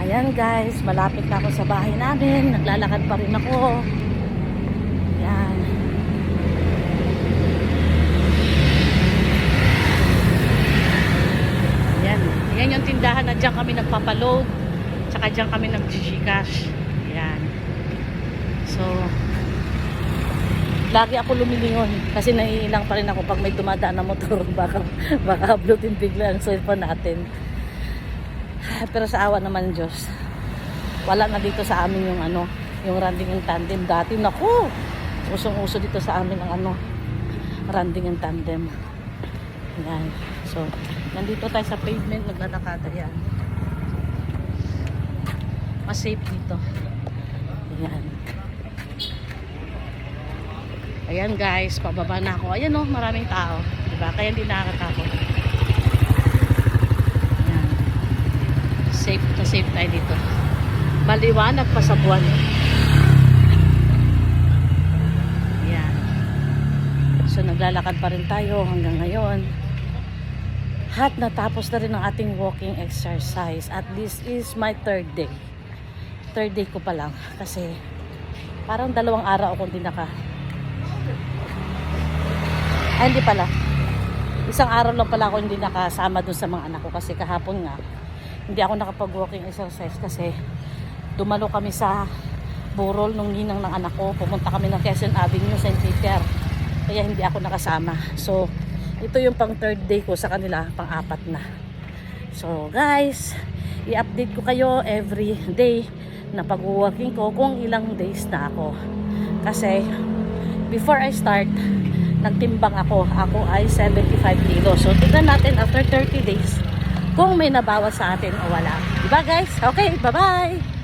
Ayan guys, malapit na ako sa bahay namin. Naglalakad pa rin ako. Ayan. Ayan. Ayan yung tindahan na dyan kami nagpapaload. Tsaka dyan kami nag-gcash. Ayan. So, lagi ako lumilingon kasi naiilang pa rin ako pag may dumadaan na motor. Baka hablutin bigla ang cellphone natin. Pero sa awa naman ng Diyos, wala na dito sa amin yung yung randing and tandem. Dati naku, usong-uso dito sa amin ang randing and tandem. Ayan. So, nandito tayo sa pavement, naglalakada yan. Mas safe dito. Ayan. Ayan guys, pababa na ako. Ayan maraming tao. Diba? Kaya hindi nakakatakot. Ayan. Safe na safe tayo dito. Maliwanag pa sa buwan. Ayan. So naglalakad pa rin tayo hanggang ngayon. At natapos na rin ang ating walking exercise. At this is my third day. Third day ko pa lang. Kasi parang 2 araw akong hindi hindi pala. 1 araw lang pala ako hindi nakasama dun sa mga anak ko. Kasi kahapon nga, hindi ako nakapag-walking exercise kasi dumalo kami sa burol nung ninang ng anak ko. Pumunta kami ng Quezon Avenue, St. Peter. Kaya hindi ako nakasama. So, ito yung pang 3rd day ko sa kanila, pang 4 na. So, guys, i-update ko kayo every day na pag-walking ko kung ilang days na ako. Kasi, before I start, nagtimbang ako. Ako ay 75 kilos. So, tignan natin after 30 days kung may nabawas sa atin o wala. Diba guys? Okay, bye-bye!